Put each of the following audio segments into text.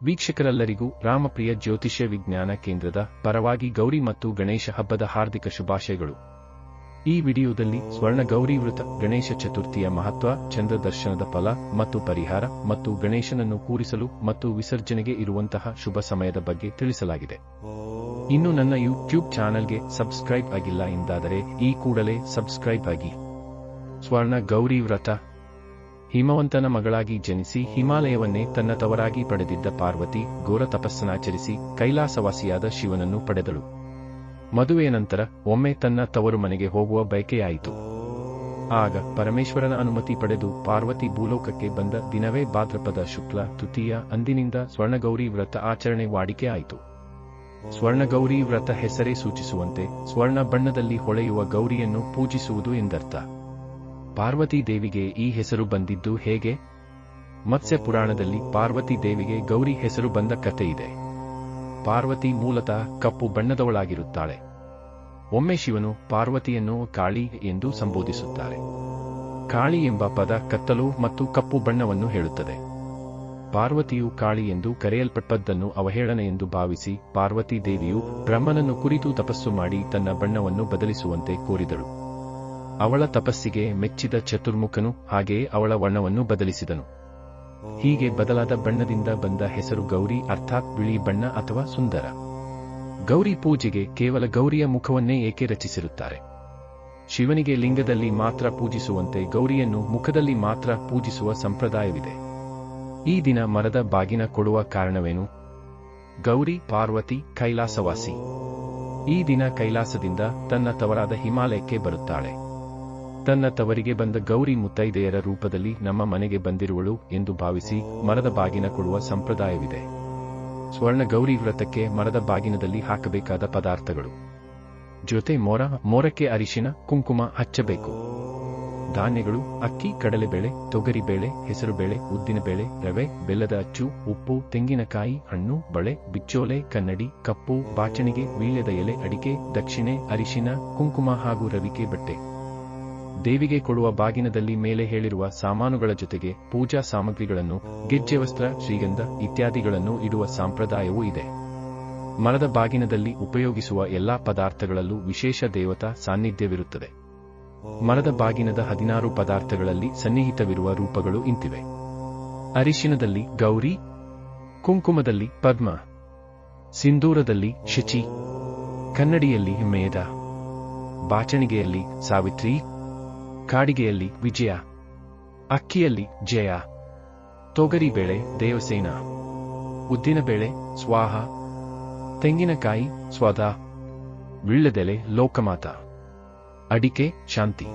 ವೀಕ್ಷಕರೆಲ್ಲರಿಗೂ ರಾಮಪ್ರಿಯ ಜ್ಯೋತಿಷ್ಯ ವಿಜ್ಞಾನ ಕೇಂದ್ರದ ಪರವಾಗಿ ಗೌರಿ ಮತ್ತು ಗಣೇಶ ಹಬ್ಬದ ಹಾರ್ದಿಕ ಶುಭಾಶಯಗಳು. ಈ ವಿಡಿಯೋದಲ್ಲಿ ಸ್ವರ್ಣ ಗೌರಿ ವೃತ, ಗಣೇಶ ಚತುರ್ಥಿಯ ಮಹತ್ವ, ಚಂದ್ರ ದರ್ಶನದ ಫಲ ಮತ್ತು ಪರಿಹಾರ ಮತ್ತು ಗಣೇಶನನ್ನು ಕೂರಿಸಲು ಮತ್ತು ವಿಸರ್ಜನೆಗೆ ಇರುವಂತಹ ಶುಭ ಸಮಯದ ಬಗ್ಗೆ ತಿಳಿಸಲಾಗಿದೆ. ಇನ್ನು ನನ್ನ ಯೂಟ್ಯೂಬ್ ಚಾನೆಲ್ಗೆ ಸಬ್ಸ್ಕ್ರೈಬ್ ಆಗಿಲ್ಲ ಎಂದಾದರೆ ಈ ಕೂಡಲೇ ಸಬ್ಸ್ಕ್ರೈಬ್ ಆಗಿ. ಸ್ವರ್ಣ ಗೌರಿ ವ್ರತ. ಹಿಮವಂತನ ಮಗಳಾಗಿ ಜನಿಸಿ ಹಿಮಾಲಯವನ್ನೇ ತನ್ನ ತವರಾಗಿ ಪಡೆದಿದ್ದ ಪಾರ್ವತಿ ಘೋರ ತಪಸ್ಸನ್ನಾಚರಿಸಿ ಕೈಲಾಸವಾಸಿಯಾದ ಶಿವನನ್ನು ಪಡೆದಳು. ಮದುವೆಯ ನಂತರ ಒಮ್ಮೆ ತನ್ನ ತವರು ಮನೆಗೆ ಹೋಗುವ ಬಯಕೆಯಾಯಿತು. ಆಗ ಪರಮೇಶ್ವರನ ಅನುಮತಿ ಪಡೆದು ಪಾರ್ವತಿ ಭೂಲೋಕಕ್ಕೆ ಬಂದ ದಿನವೇ ಭಾದ್ರಪದ ಶುಕ್ಲ ತೃತೀಯ. ಅಂದಿನಿಂದ ಸ್ವರ್ಣಗೌರಿ ವ್ರತ ಆಚರಣೆ ವಾಡಿಕೆ ಆಯಿತು. ಸ್ವರ್ಣಗೌರಿ ವ್ರತ ಹೆಸರೇ ಸೂಚಿಸುವಂತೆ ಸ್ವರ್ಣ ಬಣ್ಣದಲ್ಲಿ ಹೊಳೆಯುವ ಗೌರಿಯನ್ನು ಪೂಜಿಸುವುದು ಎಂದರ್ಥ. ಪಾರ್ವತಿ ದೇವಿಗೆ ಈ ಹೆಸರು ಬಂದಿದ್ದು ಹೇಗೆ? ಮತ್ಸ್ಯ ಪುರಾಣದಲ್ಲಿ ಪಾರ್ವತಿ ದೇವಿಗೆ ಗೌರಿ ಹೆಸರು ಬಂದ ಕಥೆಯಿದೆ. ಪಾರ್ವತಿ ಮೂಲತಃ ಕಪ್ಪು ಬಣ್ಣದವಳಾಗಿರುತ್ತಾಳೆ. ಒಮ್ಮೆ ಶಿವನು ಪಾರ್ವತಿಯನ್ನು ಕಾಳಿ ಎಂದು ಸಂಬೋಧಿಸುತ್ತಾರೆ. ಕಾಳಿ ಎಂಬ ಪದ ಕತ್ತಲು ಮತ್ತು ಕಪ್ಪು ಬಣ್ಣವನ್ನು ಹೇಳುತ್ತದೆ. ಪಾರ್ವತಿಯು ಕಾಳಿ ಎಂದು ಕರೆಯಲ್ಪಟ್ಟದ್ದನ್ನು ಅವಹೇಳನ ಎಂದು ಭಾವಿಸಿ ಪಾರ್ವತಿ ದೇವಿಯು ಬ್ರಹ್ಮನನ್ನು ಕುರಿತು ತಪಸ್ಸು ಮಾಡಿ ತನ್ನ ಬಣ್ಣವನ್ನು ಬದಲಿಸುವಂತೆ ಕೋರಿದಳು. ಅವಳ ತಪಸ್ಸಿಗೆ ಮೆಚ್ಚಿದ ಚತುರ್ಮುಖನು ಹಾಗೆಯೇ ಅವಳ ವರ್ಣವನ್ನು ಬದಲಿಸಿದನು. ಹೀಗೆ ಬದಲಾದ ಬಣ್ಣದಿಂದ ಬಂದ ಹೆಸರು ಗೌರಿ, ಅರ್ಥಾತ್ ಬಿಳಿ ಬಣ್ಣ ಅಥವಾ ಸುಂದರ. ಗೌರಿ ಪೂಜೆಗೆ ಕೇವಲ ಗೌರಿಯ ಮುಖವನ್ನೇ ಏಕೆ ರಚಿಸಿರುತ್ತಾರೆ? ಶಿವನಿಗೆ ಲಿಂಗದಲ್ಲಿ ಮಾತ್ರ ಪೂಜಿಸುವಂತೆ ಗೌರಿಯನ್ನು ಮುಖದಲ್ಲಿ ಮಾತ್ರ ಪೂಜಿಸುವ ಸಂಪ್ರದಾಯವಿದೆ. ಈ ದಿನ ಮರದ ಬಾಗಿನ ಕೊಡುವ ಕಾರಣವೇನು? ಗೌರಿ ಪಾರ್ವತಿ ಕೈಲಾಸವಾಸಿ. ಈ ದಿನ ಕೈಲಾಸದಿಂದ ತನ್ನ ತವರಾದ ಹಿಮಾಲಯಕ್ಕೆ ಬರುತ್ತಾಳೆ. ತನ್ನ ತವರಿಗೆ ಬಂದ ಗೌರಿ ಮುತ್ತೈದೆಯರ ರೂಪದಲ್ಲಿ ನಮ್ಮ ಮನೆಗೆ ಬಂದಿರುವಳು ಎಂದು ಭಾವಿಸಿ ಮರದ ಬಾಗಿನ ಕೊಡುವ ಸಂಪ್ರದಾಯವಿದೆ. ಸ್ವರ್ಣ ಗೌರಿ ವ್ರತಕ್ಕೆ ಮರದ ಬಾಗಿನದಲ್ಲಿ ಹಾಕಬೇಕಾದ ಪದಾರ್ಥಗಳು: ಜೊತೆ ಮೋರಕ್ಕೆ ಅರಿಶಿನ ಕುಂಕುಮ ಹಚ್ಚಬೇಕು. ಧಾನ್ಯಗಳು: ಅಕ್ಕಿ, ಕಡಲೆಬೇಳೆ, ತೊಗರಿಬೇಳೆ, ಹೆಸರುಬೇಳೆ, ಉದ್ದಿನಬೇಳೆ, ರವೆ, ಬೆಲ್ಲದ ಅಚ್ಚು, ಉಪ್ಪು, ತೆಂಗಿನಕಾಯಿ, ಹಣ್ಣು, ಬಳೆ, ಬಿಚ್ಚೋಲೆ, ಕನ್ನಡಿ, ಕಪ್ಪು, ಬಾಚಣಿಗೆ, ವೀಳ್ಯದ ಎಲೆ, ಅಡಿಕೆ, ದಕ್ಷಿಣೆ, ಅರಿಶಿನ, ಕುಂಕುಮ ಹಾಗೂ ರವಿಕೆ ಬಟ್ಟೆ. ದೇವಿಗೆ ಕೊಡುವ ಬಾಗಿನದಲ್ಲಿ ಮೇಲೆ ಹೇಳಿರುವ ಸಾಮಾನುಗಳ ಜೊತೆಗೆ ಪೂಜಾ ಸಾಮಗ್ರಿಗಳನ್ನು, ಗೆಜ್ಜೆ ವಸ್ತ್ರ, ಶ್ರೀಗಂಧ ಇತ್ಯಾದಿಗಳನ್ನು ಇಡುವ ಸಂಪ್ರದಾಯವೂ ಇದೆ. ಮರದ ಬಾಗಿನದಲ್ಲಿ ಉಪಯೋಗಿಸುವ ಎಲ್ಲಾ ಪದಾರ್ಥಗಳಲ್ಲೂ ವಿಶೇಷ ದೇವತಾ ಸಾನ್ನಿಧ್ಯವಿರುತ್ತದೆ. ಮರದ ಬಾಗಿನದ 16 ಪದಾರ್ಥಗಳಲ್ಲಿ ಸನ್ನಿಹಿತವಿರುವ ರೂಪಗಳು ಇಂತಿವೆ: ಅರಿಶಿನದಲ್ಲಿ ಗೌರಿ, ಕುಂಕುಮದಲ್ಲಿ ಪದ್ಮ, ಸಿಂಧೂರದಲ್ಲಿ ಶಚಿ, ಕನ್ನಡಿಯಲ್ಲಿ ಮೇಧ, ಬಾಚಣಿಗೆಯಲ್ಲಿ ಸಾವಿತ್ರಿ, ಕಾಡಿಗೆಯಲ್ಲಿ ವಿಜಯ, ಅಕ್ಕಿಯಲ್ಲಿ ಜಯ, ತೊಗರಿಬೇಳೆ ದೇವಸೇನ, ಉದ್ದಿನಬೇಳೆ ಸ್ವಾಹ, ತೆಂಗಿನಕಾಯಿ ಸ್ವಧ, ವೀಳ್ಯದೆಲೆ ಲೋಕಮಾತ, ಅಡಿಕೆ ಶಾಂತಿ,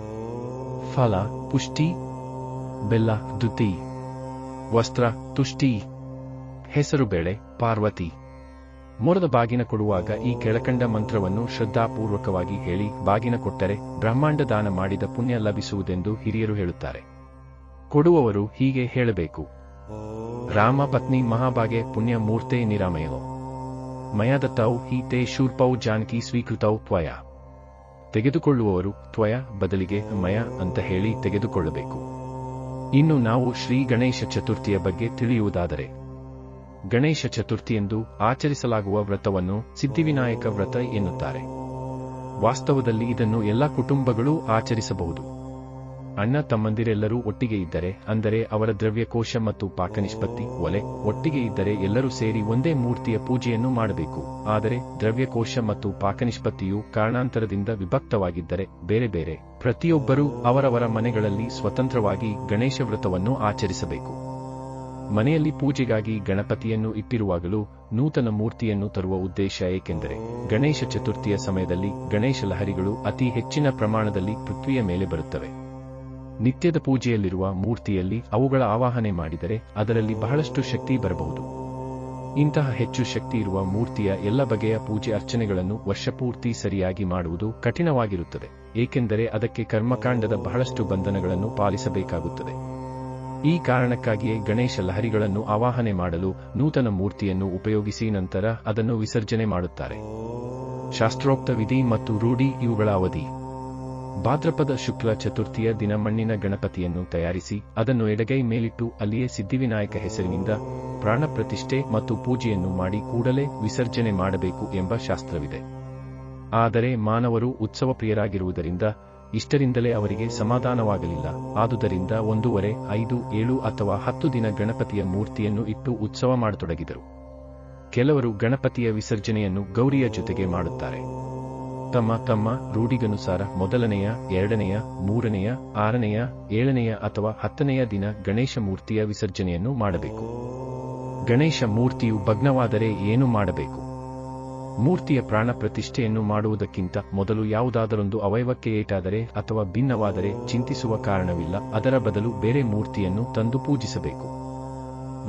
ಫಲ ಪುಷ್ಟಿ, ಬೆಲ್ಲ ದುತಿ, ವಸ್ತ್ರ ತುಷ್ಟಿ, ಹೆಸರುಬೇಳೆ ಪಾರ್ವತಿ. ಮೋರದ ಬಾಗಿನ ಕೊಡುವಾಗ ಈ ಕೆಳಕಂಡ ಮಂತ್ರವನ್ನು ಶ್ರದ್ಧಾಪೂರ್ವಕವಾಗಿ ಹೇಳಿ ಬಾಗಿನ ಕೊಟ್ಟರೆ ಬ್ರಹ್ಮಾಂಡ ದಾನ ಮಾಡಿದ ಪುಣ್ಯ ಲಭಿಸುವುದೆಂದು ಹಿರಿಯರು ಹೇಳುತ್ತಾರೆ. ಕೊಡುವವರು ಹೀಗೆ ಹೇಳಬೇಕು: ರಾಮ ಪತ್ನಿ ಮಹಾಭಾಗೆ ಪುಣ್ಯ ಮೂರ್ತೆ ನಿರಾಮಯೋ ಮಯದತ್ತೌ ಹಿ ತೇ ಶೂರ್ಪೌ ಜಾನಕಿ ಸ್ವೀಕೃತೌ ತ್ವಯ. ತೆಗೆದುಕೊಳ್ಳುವವರು ತ್ವಯ ಬದಲಿಗೆ ಮಯ ಅಂತ ಹೇಳಿ ತೆಗೆದುಕೊಳ್ಳಬೇಕು. ಇನ್ನು ನಾವು ಶ್ರೀ ಗಣೇಶ ಚತುರ್ಥಿಯ ಬಗ್ಗೆ ತಿಳಿಯುವುದಾದರೆ, ಗಣೇಶ ಚತುರ್ಥಿಯಂದು ಆಚರಿಸಲಾಗುವ ವ್ರತವನ್ನು ಸಿದ್ಧಿವಿನಾಯಕ ವ್ರತ ಎನ್ನುತ್ತಾರೆ. ವಾಸ್ತವದಲ್ಲಿ ಇದನ್ನು ಎಲ್ಲ ಕುಟುಂಬಗಳೂ ಆಚರಿಸಬಹುದು. ಅಣ್ಣ ತಮ್ಮಂದಿರೆಲ್ಲರೂ ಒಟ್ಟಿಗೆ ಇದ್ದರೆ, ಅಂದರೆ ಅವರ ದ್ರವ್ಯಕೋಶ ಮತ್ತು ಪಾಕನಿಷ್ಪತ್ತಿ ಒಲೆ ಒಟ್ಟಿಗೆ ಇದ್ದರೆ ಎಲ್ಲರೂ ಸೇರಿ ಒಂದೇ ಮೂರ್ತಿಯ ಪೂಜೆಯನ್ನು ಮಾಡಬೇಕು. ಆದರೆ ದ್ರವ್ಯಕೋಶ ಮತ್ತು ಪಾಕನಿಷ್ಪತ್ತಿಯು ಕಾರಣಾಂತರದಿಂದ ವಿಭಕ್ತವಾಗಿದ್ದರೆ ಬೇರೆ ಬೇರೆ ಪ್ರತಿಯೊಬ್ಬರೂ ಅವರವರ ಮನೆಗಳಲ್ಲಿ ಸ್ವತಂತ್ರವಾಗಿ ಗಣೇಶ ವ್ರತವನ್ನು ಆಚರಿಸಬೇಕು. ಮನೆಯಲ್ಲಿ ಪೂಜೆಗಾಗಿ ಗಣಪತಿಯನ್ನು ಇಟ್ಟಿರುವಾಗಲೂ ನೂತನ ಮೂರ್ತಿಯನ್ನು ತರುವ ಉದ್ದೇಶ. ಏಕೆಂದರೆ ಗಣೇಶ ಚತುರ್ಥಿಯ ಸಮಯದಲ್ಲಿ ಗಣೇಶ ಲಹರಿಗಳು ಅತಿ ಹೆಚ್ಚಿನ ಪ್ರಮಾಣದಲ್ಲಿ ಪೃಥ್ವಿಯ ಮೇಲೆ ಬರುತ್ತವೆ. ನಿತ್ಯದ ಪೂಜೆಯಲ್ಲಿರುವ ಮೂರ್ತಿಯಲ್ಲಿ ಅವುಗಳ ಆವಾಹನೆ ಮಾಡಿದರೆ ಅದರಲ್ಲಿ ಬಹಳಷ್ಟು ಶಕ್ತಿ ಬರಬಹುದು. ಇಂತಹ ಹೆಚ್ಚು ಶಕ್ತಿ ಇರುವ ಮೂರ್ತಿಯ ಎಲ್ಲ ಬಗೆಯ ಪೂಜೆ ಅರ್ಚನೆಗಳನ್ನು ವರ್ಷಪೂರ್ತಿ ಸರಿಯಾಗಿ ಮಾಡುವುದು ಕಠಿಣವಾಗಿರುತ್ತದೆ. ಏಕೆಂದರೆ ಅದಕ್ಕೆ ಕರ್ಮಕಾಂಡದ ಬಹಳಷ್ಟು ಬಂಧನಗಳನ್ನು ಪಾಲಿಸಬೇಕಾಗುತ್ತದೆ. ಈ ಕಾರಣಕ್ಕಾಗಿಯೇ ಗಣೇಶ ಲಹರಿಗಳನ್ನು ಆವಾಹನೆ ಮಾಡಲು ನೂತನ ಮೂರ್ತಿಯನ್ನು ಉಪಯೋಗಿಸಿ ನಂತರ ಅದನ್ನು ವಿಸರ್ಜನೆ ಮಾಡುತ್ತಾರೆ. ಶಾಸ್ತ್ರೋಕ್ತ ವಿಧಿ ಮತ್ತು ರೂಢಿ ಇವುಗಳ ಅವಧಿ. ಭಾದ್ರಪದ ಶುಕ್ಲ ಚತುರ್ಥಿಯ ದಿನ ಮಣ್ಣಿನ ಗಣಪತಿಯನ್ನು ತಯಾರಿಸಿ ಅದನ್ನು ಎಡಗೈ ಮೇಲಿಟ್ಟು ಅಲ್ಲಿಯೇ ಸಿದ್ಧಿವಿನಾಯಕ ಹೆಸರಿನಿಂದ ಪ್ರಾಣ ಪ್ರತಿಷ್ಠೆ ಮತ್ತು ಪೂಜೆಯನ್ನು ಮಾಡಿ ಕೂಡಲೇ ವಿಸರ್ಜನೆ ಮಾಡಬೇಕು ಎಂಬ ಶಾಸ್ತ್ರವಿದೆ. ಆದರೆ ಮಾನವರು ಉತ್ಸವ ಪ್ರಿಯರಾಗಿರುವುದರಿಂದ ಇಷ್ಟರಿಂದಲೇ ಅವರಿಗೆ ಸಮಾಧಾನವಾಗಲಿಲ್ಲ. ಆದುದರಿಂದ 1, 5, 7 ಅಥವಾ 10 ದಿನ ಗಣಪತಿಯ ಮೂರ್ತಿಯನ್ನು ಇಟ್ಟು ಉತ್ಸವ ಮಾಡತೊಡಗಿದರು. ಕೆಲವರು ಗಣಪತಿಯ ವಿಸರ್ಜನೆಯನ್ನು ಗೌರಿಯ ಜೊತೆಗೆ ಮಾಡುತ್ತಾರೆ. ತಮ್ಮ ರೂಢಿಗನುಸಾರ 1ನೆಯ, 2ನೆಯ, 3ನೆಯ, 6ನೆಯ, 7ನೆಯ ಅಥವಾ 10ನೆಯ ದಿನ ಗಣೇಶ ಮೂರ್ತಿಯ ವಿಸರ್ಜನೆಯನ್ನು ಮಾಡಬೇಕು. ಗಣೇಶ ಮೂರ್ತಿಯು ಭಗ್ನವಾದರೆ ಏನು ಮಾಡಬೇಕು? ಮೂರ್ತಿಯ ಪ್ರಾಣ ಪ್ರತಿಷ್ಠೆಯನ್ನು ಮಾಡುವುದಕ್ಕಿಂತ ಮೊದಲು ಯಾವುದಾದರೊಂದು ಅವಯವಕ್ಕೆ ಏಟಾದರೆ ಅಥವಾ ಭಿನ್ನವಾದರೆ ಚಿಂತಿಸುವ ಕಾರಣವಿಲ್ಲ. ಅದರ ಬದಲು ಬೇರೆ ಮೂರ್ತಿಯನ್ನು ತಂದು ಪೂಜಿಸಬೇಕು.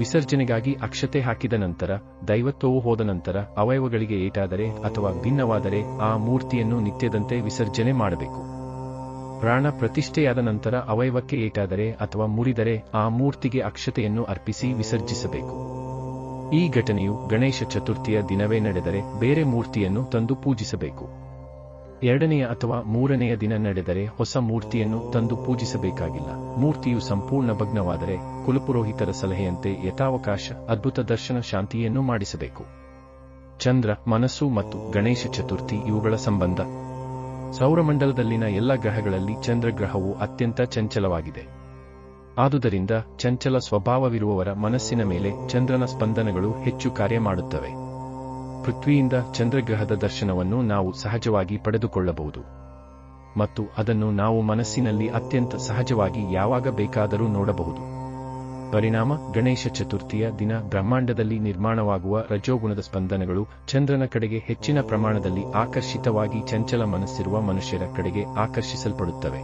ವಿಸರ್ಜನೆಗಾಗಿ ಅಕ್ಷತೆ ಹಾಕಿದ ನಂತರ, ದೈವತ್ವವು ಹೋದ ನಂತರ ಅವಯವಗಳಿಗೆ ಏಟಾದರೆ ಅಥವಾ ಭಿನ್ನವಾದರೆ ಆ ಮೂರ್ತಿಯನ್ನು ನಿತ್ಯದಂತೆ ವಿಸರ್ಜನೆ ಮಾಡಬೇಕು. ಪ್ರಾಣ ಪ್ರತಿಷ್ಠೆಯಾದ ನಂತರ ಅವಯವಕ್ಕೆ ಏಟಾದರೆ ಅಥವಾ ಮುರಿದರೆ ಆ ಮೂರ್ತಿಗೆ ಅಕ್ಷತೆಯನ್ನು ಅರ್ಪಿಸಿ ವಿಸರ್ಜಿಸಬೇಕು. ಈ ಘಟನೆಯು ಗಣೇಶ ಚತುರ್ಥಿಯ ದಿನವೇ ನಡೆದರೆ ಬೇರೆ ಮೂರ್ತಿಯನ್ನು ತಂದು ಪೂಜಿಸಬೇಕು. 2ನೆಯ ಅಥವಾ 3ನೆಯ ದಿನ ನಡೆದರೆ ಹೊಸ ಮೂರ್ತಿಯನ್ನು ತಂದು ಪೂಜಿಸಬೇಕಾಗಿಲ್ಲ. ಮೂರ್ತಿಯು ಸಂಪೂರ್ಣ ಭಗ್ನವಾದರೆ ಕುಲಪುರೋಹಿತರ ಸಲಹೆಯಂತೆ ಯಥಾವಕಾಶ ಅದ್ಭುತ ದರ್ಶನ ಶಾಂತಿಯನ್ನು ಮಾಡಿಸಬೇಕು. ಚಂದ್ರ, ಮನಸ್ಸು ಮತ್ತು ಗಣೇಶ ಚತುರ್ಥಿ ಇವುಗಳ ಸಂಬಂಧ. ಸೌರಮಂಡಲದಲ್ಲಿನ ಎಲ್ಲ ಗ್ರಹಗಳಲ್ಲಿ ಚಂದ್ರಗ್ರಹವು ಅತ್ಯಂತ ಚಂಚಲವಾಗಿದೆ. ಆದುದರಿಂದ ಚಂಚಲ ಸ್ವಭಾವವಿರುವವರ ಮನಸ್ಸಿನ ಮೇಲೆ ಚಂದ್ರನ ಸ್ಪಂದನಗಳು ಹೆಚ್ಚು ಕಾರ್ಯ ಮಾಡುತ್ತವೆ. ಪೃಥ್ವಿಯಿಂದ ಚಂದ್ರಗ್ರಹದ ದರ್ಶನವನ್ನು ನಾವು ಸಹಜವಾಗಿ ಪಡೆದುಕೊಳ್ಳಬಹುದು ಮತ್ತು ಅದನ್ನು ನಾವು ಮನಸ್ಸಿನಲ್ಲಿ ಅತ್ಯಂತ ಸಹಜವಾಗಿ ಯಾವಾಗ ಬೇಕಾದರೂ ನೋಡಬಹುದು. ಪರಿಣಾಮ, ಗಣೇಶ ಚತುರ್ಥಿಯ ದಿನ ಬ್ರಹ್ಮಾಂಡದಲ್ಲಿ ನಿರ್ಮಾಣವಾಗುವ ರಜೋಗುಣದ ಸ್ಪಂದನಗಳು ಚಂದ್ರನ ಕಡೆಗೆ ಹೆಚ್ಚಿನ ಪ್ರಮಾಣದಲ್ಲಿ ಆಕರ್ಷಿತವಾಗಿ ಚಂಚಲ ಮನಸ್ಸಿರುವ ಮನುಷ್ಯರ ಕಡೆಗೆ ಆಕರ್ಷಿಸಲ್ಪಡುತ್ತವೆ.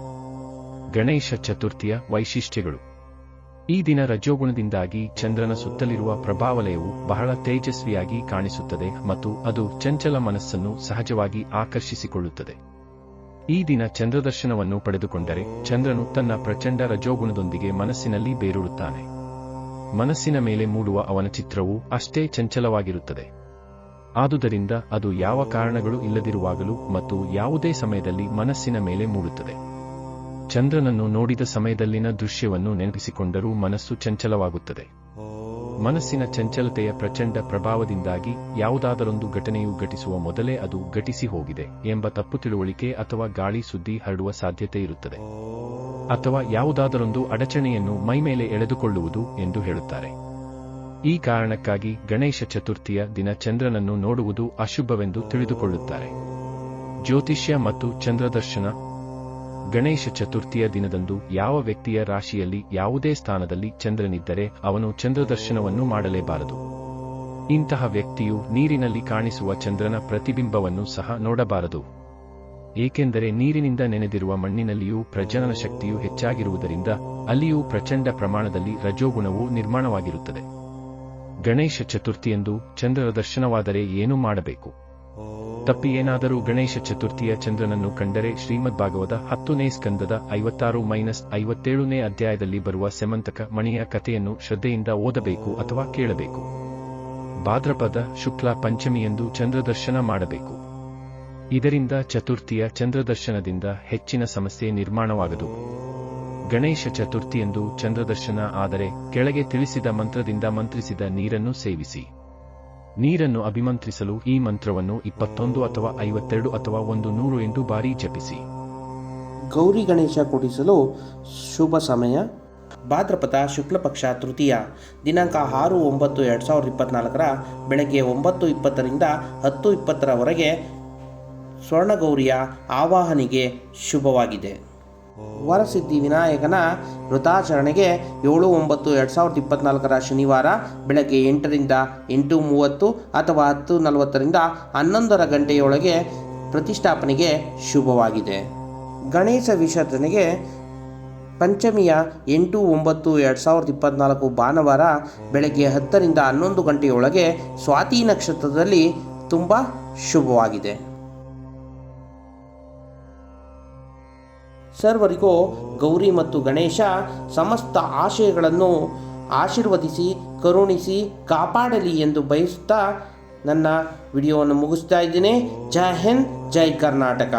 ಗಣೇಶ ಚತುರ್ಥಿಯ ವೈಶಿಷ್ಟ್ಯಗಳು. ಈ ದಿನ ರಜೋಗುಣದಿಂದಾಗಿ ಚಂದ್ರನ ಸುತ್ತಲಿರುವ ಪ್ರಭಾವಲಯವು ಬಹಳ ತೇಜಸ್ವಿಯಾಗಿ ಕಾಣಿಸುತ್ತದೆ ಮತ್ತು ಅದು ಚಂಚಲ ಮನಸ್ಸನ್ನು ಸಹಜವಾಗಿ ಆಕರ್ಷಿಸಿಕೊಳ್ಳುತ್ತದೆ. ಈ ದಿನ ಚಂದ್ರದರ್ಶನವನ್ನು ಪಡೆದುಕೊಂಡರೆ ಚಂದ್ರನು ತನ್ನ ಪ್ರಚಂಡ ರಜೋಗುಣದೊಂದಿಗೆ ಮನಸ್ಸಿನಲ್ಲಿ ಬೇರೂರುತ್ತಾನೆ. ಮನಸ್ಸಿನ ಮೇಲೆ ಮೂಡುವ ಅವನ ಚಿತ್ರವು ಅಷ್ಟೇ ಚಂಚಲವಾಗಿರುತ್ತದೆ. ಆದುದರಿಂದ ಅದು ಯಾವ ಕಾರಣಗಳು ಇಲ್ಲದಿರುವಾಗಲೂ ಮತ್ತು ಯಾವುದೇ ಸಮಯದಲ್ಲಿ ಮನಸ್ಸಿನ ಮೇಲೆ ಮೂಡುತ್ತದೆ. ಚಂದ್ರನನ್ನು ನೋಡಿದ ಸಮಯದಲ್ಲಿನ ದೃಶ್ಯವನ್ನು ನೆನಪಿಸಿಕೊಂಡರೂ ಮನಸ್ಸು ಚಂಚಲವಾಗುತ್ತದೆ. ಮನಸ್ಸಿನ ಚಂಚಲತೆಯ ಪ್ರಚಂಡ ಪ್ರಭಾವದಿಂದಾಗಿ ಯಾವುದಾದರೊಂದು ಘಟನೆಯು ಘಟಿಸುವ ಮೊದಲೇ ಅದು ಘಟಿಸಿ ಹೋಗಿದೆ ಎಂಬ ತಪ್ಪು ತಿಳುವಳಿಕೆ ಅಥವಾ ಗಾಳಿ ಸುದ್ದಿ ಹರಡುವ ಸಾಧ್ಯತೆ ಇರುತ್ತದೆ. ಅಥವಾ ಯಾವುದಾದರೊಂದು ಅಡಚಣೆಯನ್ನು ಮೈಮೇಲೆ ಎಳೆದುಕೊಳ್ಳುವುದು ಎಂದು ಹೇಳುತ್ತಾರೆ. ಈ ಕಾರಣಕ್ಕಾಗಿ ಗಣೇಶ ಚತುರ್ಥಿಯ ದಿನ ಚಂದ್ರನನ್ನು ನೋಡುವುದು ಅಶುಭವೆಂದು ತಿಳಿದುಕೊಳ್ಳುತ್ತಾರೆ. ಜ್ಯೋತಿಷ್ಯ ಮತ್ತು ಚಂದ್ರದರ್ಶನ. ಗಣೇಶ ಚತುರ್ಥಿಯ ದಿನದಂದು ಯಾವ ವ್ಯಕ್ತಿಯ ರಾಶಿಯಲ್ಲಿ ಯಾವುದೇ ಸ್ಥಾನದಲ್ಲಿ ಚಂದ್ರನಿದ್ದರೆ ಅವನು ಚಂದ್ರದರ್ಶನವನ್ನು ಮಾಡಲೇಬಾರದು. ಇಂತಹ ವ್ಯಕ್ತಿಯು ನೀರಿನಲ್ಲಿ ಕಾಣಿಸುವ ಚಂದ್ರನ ಪ್ರತಿಬಿಂಬವನ್ನು ಸಹ ನೋಡಬಾರದು. ಏಕೆಂದರೆ ನೀರಿನಿಂದ ನೆನೆದಿರುವ ಮಣ್ಣಿನಲ್ಲಿಯೂ ಪ್ರಜನನ ಶಕ್ತಿಯು ಹೆಚ್ಚಾಗಿರುವುದರಿಂದ ಅಲ್ಲಿಯೂ ಪ್ರಚಂಡ ಪ್ರಮಾಣದಲ್ಲಿ ರಜೋಗುಣವು ನಿರ್ಮಾಣವಾಗಿರುತ್ತದೆ. ಗಣೇಶ ಚತುರ್ಥಿಯಂದು ಚಂದ್ರರ ದರ್ಶನವಾದರೆ ಏನು ಮಾಡಬೇಕು? ತಪ್ಪಿ ಏನಾದರೂ ಗಣೇಶ ಚತುರ್ಥಿಯ ಚಂದ್ರನನ್ನು ಕಂಡರೆ ಶ್ರೀಮದ್ಭಾಗವತ 10ನೇ ಸ್ಕಂದದ 56-57ನೇ ಅಧ್ಯಾಯದಲ್ಲಿ ಬರುವ ಸೆಮಂತಕ ಮಣಿಯ ಕಥೆಯನ್ನು ಶ್ರದ್ಧೆಯಿಂದ ಓದಬೇಕು ಅಥವಾ ಕೇಳಬೇಕು. ಭಾದ್ರಪದ ಶುಕ್ಲ ಪಂಚಮಿಯಂದು ಚಂದ್ರದರ್ಶನ ಮಾಡಬೇಕು. ಇದರಿಂದ ಚತುರ್ಥಿಯ ಚಂದ್ರದರ್ಶನದಿಂದ ಹೆಚ್ಚಿನ ಸಮಸ್ಯೆ ನಿರ್ಮಾಣವಾಗದು. ಗಣೇಶ ಚತುರ್ಥಿಯಂದು ಚಂದ್ರದರ್ಶನ ಆದರೆ ಕೆಳಗೆ ತಿಳಿಸಿದ ಮಂತ್ರದಿಂದ ಮಂತ್ರಿಸಿದ ನೀರನ್ನು ಸೇವಿಸಿ. ನೀರನ್ನು ಅಭಿಮಂತ್ರಿಸಲು ಈ ಮಂತ್ರವನ್ನು 21 ಅಥವಾ 52 ಅಥವಾ 100 ಬಾರಿ ಜಪಿಸಿ. ಗೌರಿ ಗಣೇಶ ಕೊಡಿಸಲು ಶುಭ ಸಮಯ ಭಾದ್ರಪದ ಶುಕ್ಲ ಪಕ್ಷ ತೃತೀಯ ದಿನಾಂಕ 6-9-2024 ಬೆಳಗ್ಗೆ 9:20 10:20 ಸ್ವರ್ಣಗೌರಿಯ ಆವಾಹನೆಗೆ ಶುಭವಾಗಿದೆ. ವರಸಿದ್ಧಿ ವಿನಾಯಕನ ವೃತಾಚರಣೆಗೆ 7-9-2024 ಶನಿವಾರ ಬೆಳಗ್ಗೆ 8ರಿಂದ 8:30 ಅಥವಾ 10:40 11 ಗಂಟೆಯೊಳಗೆ ಪ್ರತಿಷ್ಠಾಪನೆಗೆ ಶುಭವಾಗಿದೆ. ಗಣೇಶ ವಿಸರ್ಜನೆಗೆ ಪಂಚಮಿಯ 8-9-2024 ಭಾನುವಾರ ಬೆಳಗ್ಗೆ 10ರಿಂದ 11 ಗಂಟೆಯೊಳಗೆ ಸ್ವಾತಿ ನಕ್ಷತ್ರದಲ್ಲಿ ತುಂಬ ಶುಭವಾಗಿದೆ. ಸರ್ವರಿಗೂ ಗೌರಿ ಮತ್ತು ಗಣೇಶ ಸಮಸ್ತ ಆಶಯಗಳನ್ನು ಆಶೀರ್ವದಿಸಿ ಕರುಣಿಸಿ ಕಾಪಾಡಲಿ ಎಂದು ಬಯಸುತ್ತಾ ನನ್ನ ವಿಡಿಯೋವನ್ನು ಮುಗಿಸ್ತಾ ಇದ್ದೇನೆ. ಜೈ ಹಿಂದ್, ಜೈ ಕರ್ನಾಟಕ.